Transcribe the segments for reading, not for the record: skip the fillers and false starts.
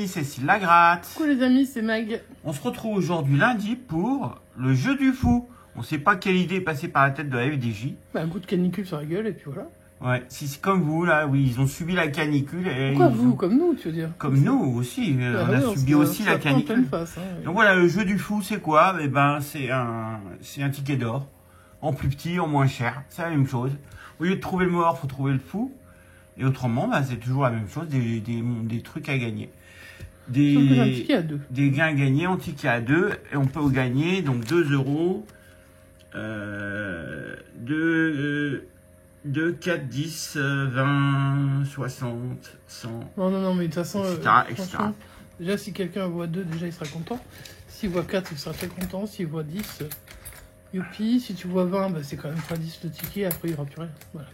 amis, c'est Cécile Lagratte. Coucou les amis, c'est Mag. On se retrouve aujourd'hui lundi pour le jeu du fou. On ne sait pas quelle idée est passée par la tête de la FDJ. Bah, un coup de canicule sur la gueule et puis voilà. Ouais, si c'est comme vous, là, oui, ils ont subi la canicule. Et pourquoi vous, comme nous, tu veux dire? Comme nous aussi, on a subi aussi la canicule. Face, hein, oui. Donc voilà, le jeu du fou, c'est quoi? Eh ben, c'est un ticket d'or. En plus petit, en moins cher. C'est la même chose. Au lieu de trouver le mort, faut trouver le fou. Et autrement, bah, c'est toujours la même chose, des trucs à gagner. Un ticket à 2. Des gains gagnés en ticket à 2. Et on peut gagner donc 2 euros. 2, 4, 10, 20, 60, 100. Non, mais de toute façon, etc. Déjà, si quelqu'un voit 2, déjà, il sera content. S'il voit 4, il sera très content. S'il voit 10, youpi. Si tu vois 20, bah, c'est quand même pas 10 le ticket. Après, il n'y aura plus rien. Voilà.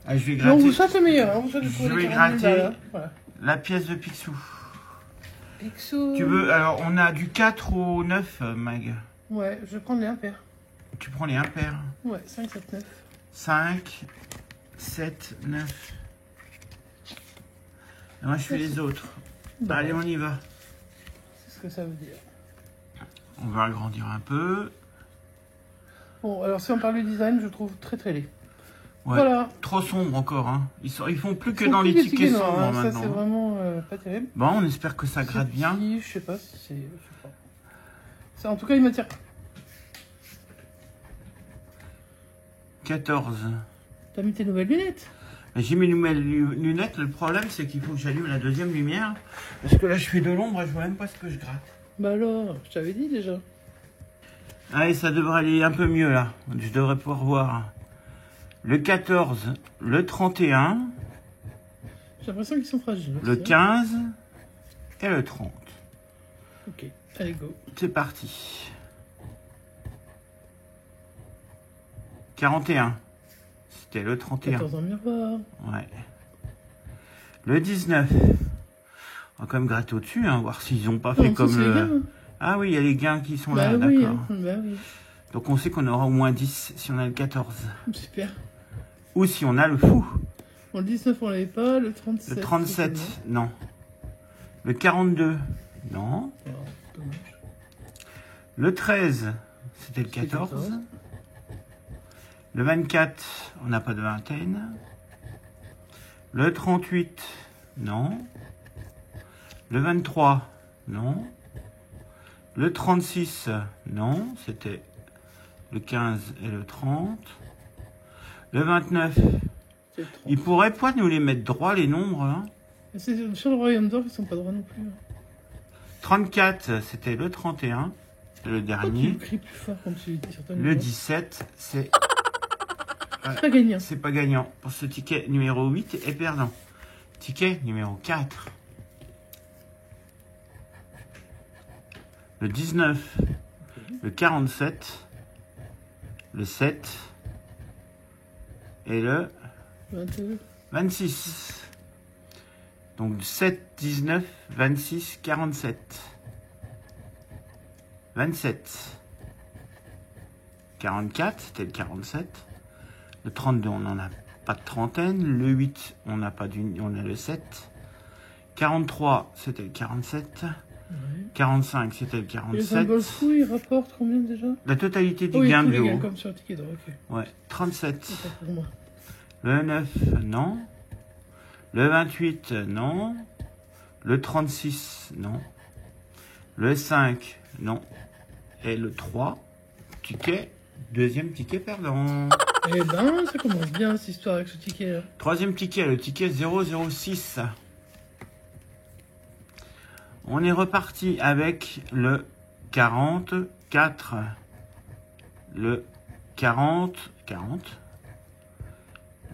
Ah, je vais gratter. On vous souhaite le meilleur. Hein, je vais gratter la pièce de Picsou. Picsou. Tu veux, alors, on a du 4 au 9, Mag. Ouais, je vais prendre les impairs. Tu prends les impairs. Ouais, 5, 7, 9. 5, 7, 9. Et moi, je fais les autres. Bah, allez, on y va. C'est ce que ça veut dire. On va agrandir un peu. Bon, alors si on parle du design, je trouve très très laid. Ouais, voilà. Trop sombre encore. Hein. Ils font plus que dans les tickets sombres hein, maintenant. Ça, c'est vraiment pas terrible. Bon, on espère que ça gratte bien. Je sais pas si c'est... Ça, en tout cas, il m'attire. 14. T'as mis tes nouvelles lunettes? J'ai mes nouvelles lunettes. Le problème, c'est qu'il faut que j'allume la deuxième lumière. Parce que là, je fais de l'ombre et je vois même pas ce que je gratte. Bah alors, je t'avais dit déjà. Allez, ça devrait aller un peu mieux là. Je devrais pouvoir voir le 14, le 31, j'ai l'impression qu'ils sont fragiles. le 15 et le 30. Ok, allez go. C'est parti. 41. C'était le 31. 14 en miroir. Ouais. Le 19. On va quand même gratter au-dessus, hein, voir s'ils n'ont pas fait comme le... Gains, hein. Ah oui, il y a les gains qui sont bah là, oui, d'accord. Bah oui. Donc on sait qu'on aura au moins 10 si on a le 14. Super. Ou si on a le fou. Bon, le 19, on l'avait pas. Le 37. Le 37, non. Le 42, non. Oh, dommage. Le 13, c'était le 14. Le 24, on n'a pas de vingtaine. Le 38, non. Le 23, non. Le 36, non. C'était le 15 et le 30. Le 29, ils pourraient pas nous les mettre droit, les nombres. Hein. Sur le Royaume d'Or, ils sont pas droits non plus. Hein. 34, c'était le 31, le dernier. Tu cries plus fort quand tu dis certaines Le choses. 17, c'est... Pas gagnant. C'est pas gagnant. Pour ce ticket numéro 8 est perdant. Ticket numéro 4. Le 19. Le 47. Le 7. Et le 22. 26. Donc 7, 19, 26, 47. 27. 44, c'était le 47. Le 32, on n'en a pas de trentaine. Le 8, on n'a pas on a le 7. 43, c'était le 47. Ouais. 45, c'était le Et le 47. symbole fou, il rapporte combien déjà? La totalité du oui, gain tous de les l'eau. gains comme sur le ticket d'or, ok. Ouais, 37. C'est pas pour moi. Le 9, non. Le 28, non. Le 36, non. Le 5, non. Et le 3, ticket, deuxième ticket perdant. Eh ben, ça commence bien cette histoire avec ce ticket-là. Troisième ticket, le ticket 006. On est reparti avec le 44. Le 40.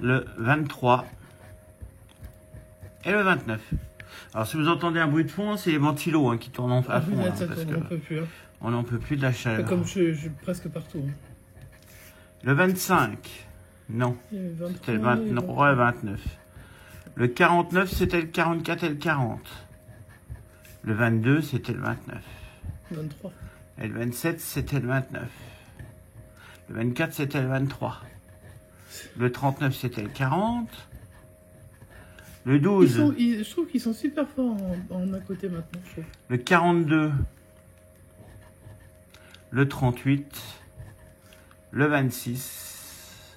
Le 23. Et le 29. Alors si vous entendez un bruit de fond, c'est les ventilos hein, qui tournent à fond. Là, Hein, ça parce tourne, on peut plus. Hein. On n'en peut plus de la chaleur. Comme je presque partout. Hein. Le 25. Non. C'était le 23 et le 29. Le 49, c'était le 44 et le 40. Le 22, c'était le 29. 23. Et le 27, c'était le 29. Le 24, c'était le 23. Le 39, c'était le 40. Le 12. Je trouve qu'ils sont super forts en à côté maintenant, je trouve. Le 42. Le 38. Le 26.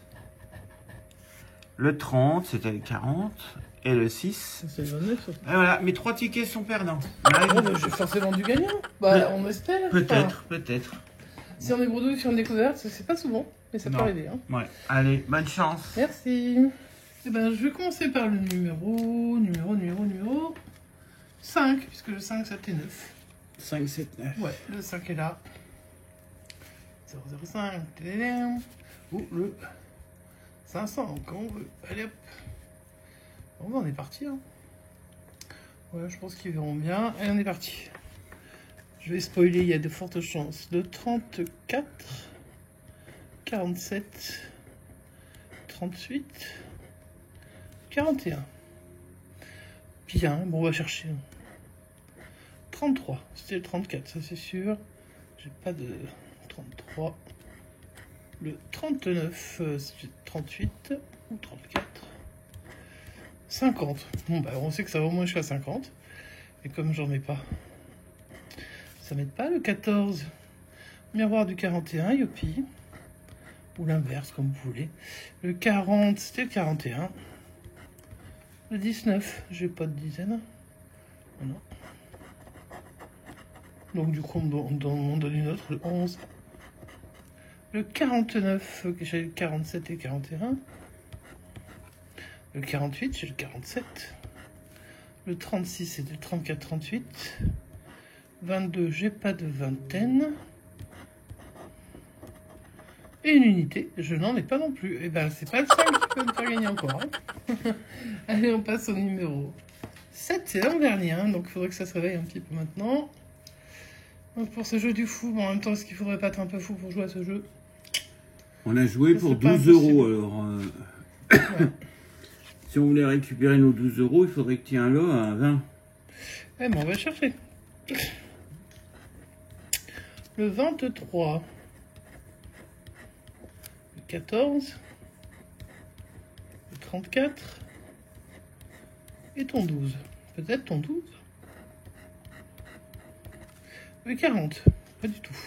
Le 30, c'était le 40. Et le 6. C'est le 29 surtout. Et voilà, mes 3 tickets sont perdants. J'ai forcément du gagnant. Bah, on espère. Peut-être, Enfin, peut-être. si on est bredouille, si on est découverte, c'est pas souvent, mais ça peut Non. arriver. Hein. Ouais, allez, bonne chance. Merci. Eh ben, je vais commencer par le numéro 5, puisque le 5, 7 et 9. 5, 7, 9. Ouais, le 5 est là. 005, tadadam. Ou le 500, quand on veut. Allez hop. Bon, ben, on est parti. Hein. Ouais, je pense qu'ils verront bien. Allez, on est parti. Je vais spoiler, il y a de fortes chances. Le 34, 47, 38, 41. Bien, bon, on va chercher. 33, c'était le 34, ça c'est sûr. J'ai pas de 33. Le 39, c'est 38 ou 34. 50. Bon, bah, on sait que ça va au moins jusqu'à 50. Et comme j'en ai pas, ça m'aide pas. Le 14, miroir du 41, youpi. Ou l'inverse, comme vous voulez. Le 40, c'était le 41. Le 19, j'ai pas de dizaine. Non. Donc du coup, on donne une autre, le 11. Le 49, j'ai le 47 et 41. Le 48, j'ai le 47. Le 36, c'est le 34-38. 22, j'ai pas de vingtaine. Et une unité, je n'en ai pas non plus. Et ben, c'est pas le 5 qui peut me faire gagner encore. Hein. Allez, on passe au numéro 7, c'est l'an-dernier, hein, donc il faudrait que ça se réveille un petit peu maintenant. Donc pour ce jeu du fou, bon, en même temps, est-ce qu'il faudrait pas être un peu fou pour jouer à ce jeu? On a joué pour 12 euros, alors... Ouais. Si on voulait récupérer nos 12 euros, il faudrait que tu aies un lot à 20. Eh ben, on va chercher. Le 23. Le 14. Le 34. Et ton 12. Peut-être ton 12. Le 40. Pas du tout.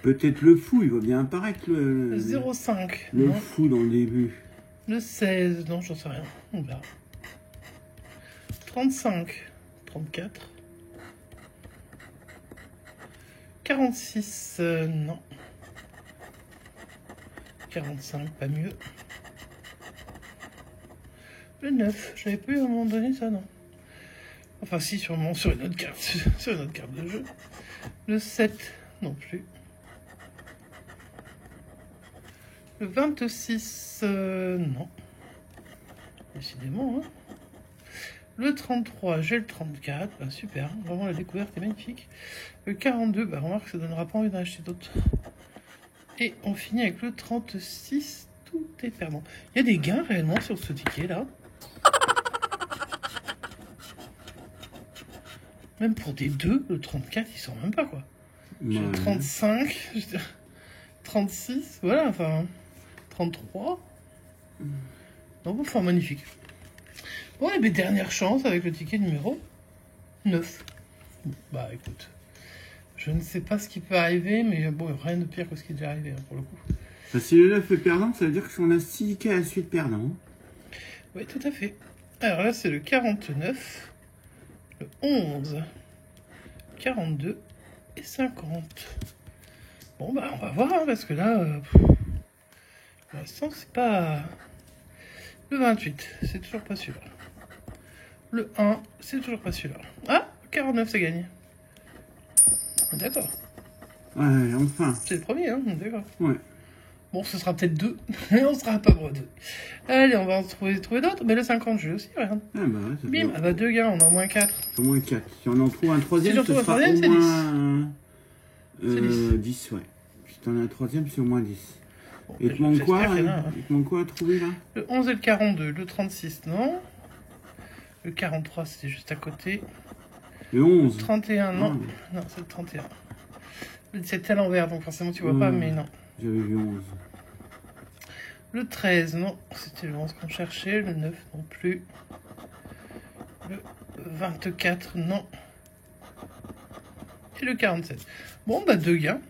Peut-être le fou, il va bien apparaître Le 05. Le non. fou dans le début. Le 16, non, j'en sais rien. On verra. 35, 34. 46, non. 45, pas mieux. Le 9, je l'avais pas eu à un moment donné, ça, non. Enfin, si, sûrement sur une autre carte, sur une autre carte de jeu. Le 7, non plus. Le 26, non. Décidément, hein. Le 33, j'ai le 34, bah super, vraiment la découverte est magnifique. Le 42, bah remarque, ça donnera pas envie d'en acheter d'autres. Et on finit avec le 36, tout est perdant. Il y a des gains réellement sur ce ticket là. Même pour des 2, le 34, il sort même pas quoi. J'ai le 35, 36, voilà, enfin, 33. Donc, enfin, magnifique. Bon, et bien, dernière chance avec le ticket numéro 9. Bah, écoute, je ne sais pas ce qui peut arriver, mais bon, rien de pire que ce qui est déjà arrivé, hein, pour le coup. Bah, si le 9 est perdant, ça veut dire qu'on a 6 tickets à la suite perdants. Oui, tout à fait. Alors là, c'est le 49, le 11, 42 et 50. Bon, bah, on va voir, hein, parce que là, pour l'instant, c'est pas... Le 28, c'est toujours pas celui-là. Le 1, c'est toujours pas celui-là. Ah, 49, ça gagne. D'accord. Ouais, enfin. C'est le premier, hein, d'accord. Ouais. Bon, ce sera peut-être 2, mais on sera pas bredouille. Allez, on va en trouver d'autres. Mais le 50, je aussi, regarde. Ah bah ouais, ça Bim, ah bah 2 gains, on en a au moins 4. Au moins 4. Si on en trouve un troisième, Si j'en ce trouve un sera troisième, au c'est moins... 10. 10, ouais. Si t'en as un troisième, c'est au moins 10. Bon, Et bah, il te manque quoi j'espère qu'il y en a, hein. Il te manque quoi à trouver, là? Le 11 et le 42, le 36, non. Le 43, c'était juste à côté. Le 11. 31, non. Ah. Non, c'est le 31. Le 17 à l'envers, donc forcément tu vois pas, mais non. J'avais vu 11. Le 13, non. C'était le 11 qu'on cherchait. Le 9, non plus. Le 24, non. Et le 47. Bon, bah 2 gains.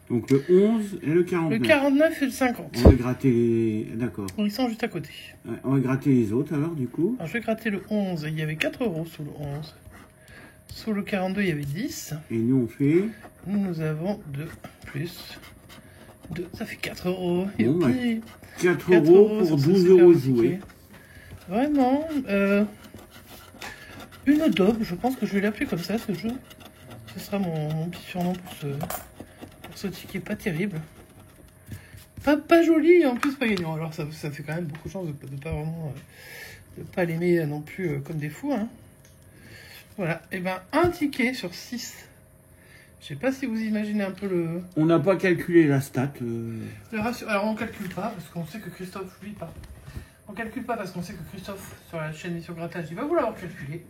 Donc le 11 et le 49. Le 49 et le 50. On va gratter les... D'accord. Ils sont juste à côté. Ouais, on va gratter les autres alors du coup. Alors je vais gratter le 11. Il y avait 4 euros sous le 11. Sous le 42, il y avait 10. Et nous on fait... Nous avons 2 plus 2. Ça fait 4 euros. Et Bon, puis, 4 euros pour sur ce 12 super euros ticket. joués. Vraiment. Une daube. Je pense que je vais l'appeler comme ça, ce jeu. Ce sera mon petit surnom pour ce ticket pas terrible. Pas joli et en plus pas gagnant. Alors ça fait quand même beaucoup de chance de pas vraiment... de pas l'aimer non plus comme des fous. Hein. Voilà. Et ben un ticket sur 6. Je sais pas si vous imaginez un peu le... On n'a pas calculé la stat. Alors on calcule pas parce qu'on sait que Christophe, lui, pas. On calcule pas parce qu'on sait que Christophe, sur la chaîne Mission Grattage, il va vous l'avoir calculé.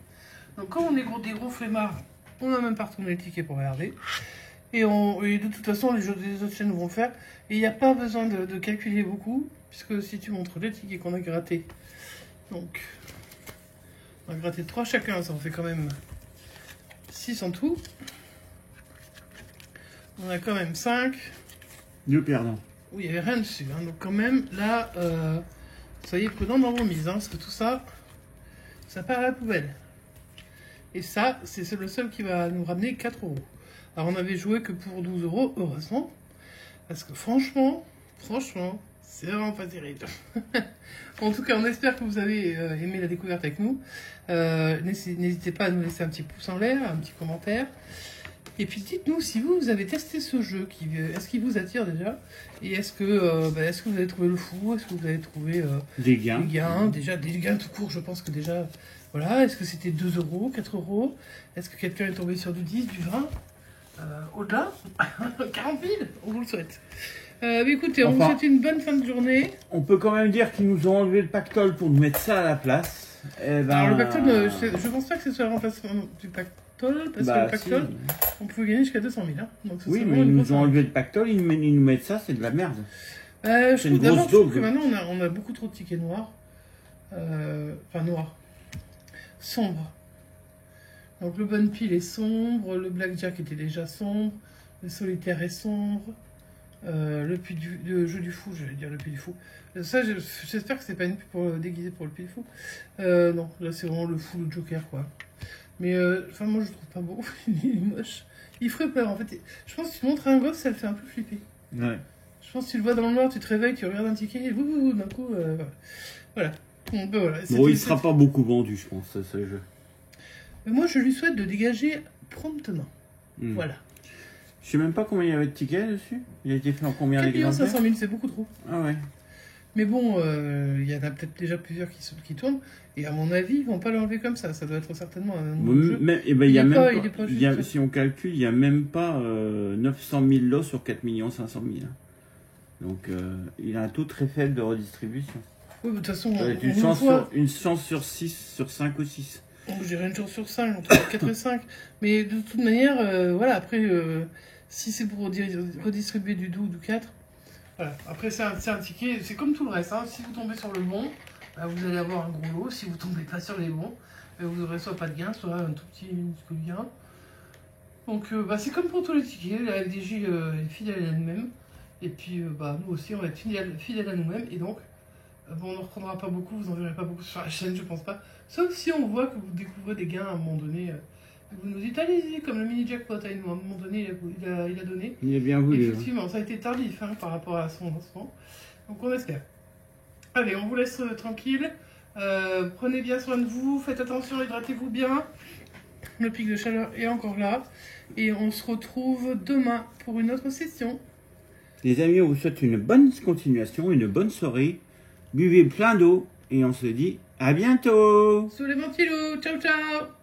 Donc comme on est des gros flemmards, on n'a même pas retourné le ticket pour regarder. Et de toute façon, les autres chaînes vont le faire. Et il n'y a pas besoin de calculer beaucoup, puisque si tu montres les tickets qu'on a grattés, donc on a gratté 3 chacun, ça en fait quand même 6 en tout. On a quand même 5. Deux perdants. Où il n'y avait rien dessus. Hein. Donc quand même, là, soyez prudents dans vos mises, hein, parce que tout ça, ça part à la poubelle. Et ça, c'est le seul qui va nous ramener 4 euros. Alors on avait joué que pour 12 euros, heureusement. Parce que franchement, c'est vraiment pas terrible. En tout cas, on espère que vous avez aimé la découverte avec nous. N'hésitez pas à nous laisser un petit pouce en l'air, un petit commentaire. Et puis dites-nous si vous avez testé ce jeu, est-ce qu'il vous attire déjà? Et est-ce que vous avez trouvé le fou? Est-ce que vous avez trouvé des gains? Déjà des gains tout court, je pense que déjà... Voilà, est-ce que c'était 2 euros, 4 euros? Est-ce que quelqu'un est tombé sur du 10, du 20? Au-delà 40 000, on vous le souhaite. Mais écoutez, on vous souhaite une bonne fin de journée. On peut quand même dire qu'ils nous ont enlevé le pactole pour nous mettre ça à la place. Et ben... Alors le pactole, je pense pas que ce soit le remplacement du pactole, parce que le pactole, on pouvait gagner jusqu'à 200 000. Hein. Donc, oui, mais ils nous ont enlevé le pactole, ils nous mettent ça, c'est de la merde. Je trouve que maintenant on a beaucoup trop de tickets noirs. Enfin noirs. Sombres. Donc le Bonne Pile est sombre, le Blackjack était déjà sombre, le Solitaire est sombre, le Jeu du Fou, j'allais dire le Puy du Fou. Ça, j'espère que c'est pas une pub pour déguiser pour le Puy du Fou. Non, là c'est vraiment le Fou, le Joker, quoi. Mais, enfin, moi je le trouve pas beau, il est moche. Il ferait peur, en fait. Je pense que tu montres à un gosse, ça le fait un peu flipper. Ouais. Je pense que tu le vois dans le noir, tu te réveilles, tu regardes un ticket, et d'un coup, voilà. Bon, ben voilà. Bon, il sera pas beaucoup vendu, je pense, ce jeu. Mais moi, je lui souhaite de dégager promptement. Voilà. Je sais même pas combien il y avait de tickets dessus. Il a été fait en combien 4 500 000, c'est beaucoup trop. Ah ouais. Mais bon, il y en a peut-être déjà plusieurs qui tournent. Et à mon avis, ils vont pas l'enlever comme ça. Ça doit être certainement un nouveau jeu. Mais, et ben, il y a même pas, si on calcule, il n'y a même pas 900 000 lots sur 4 500 000. Donc, il a un taux très faible de redistribution. Oui, de toute façon, une chance sur 6, sur 5 ou 6. Je dirais une chance sur 5, entre 4 et 5. Mais de toute manière, voilà, après, si c'est pour redistribuer du 2 ou du 4, voilà. Après, c'est un ticket, c'est comme tout le reste. Hein. Si vous tombez sur le bon, vous allez avoir un gros lot. Si vous tombez pas sur les bons, vous aurez soit pas de gain, soit un tout petit gain. Donc, c'est comme pour tous les tickets. La FDJ est fidèle à elle-même. Et puis, nous aussi, on va être fidèle à nous-mêmes. Et donc, on n'en reprendra pas beaucoup, vous n'en verrez pas beaucoup sur la chaîne, je pense pas. Sauf si on voit que vous découvrez des gains à un moment donné. Vous nous dites, allez-y, comme le mini jackpot, à un moment donné, il a donné. Il a bien voulu. Effectivement, ça a été tardif par rapport à son lancement. Donc on espère. Allez, on vous laisse tranquille. Prenez bien soin de vous, faites attention, hydratez-vous bien. Le pic de chaleur est encore là. Et on se retrouve demain pour une autre session. Les amis, on vous souhaite une bonne continuation, une bonne soirée. Buvez plein d'eau et on se dit à bientôt. Sous les ventilos, ciao ciao.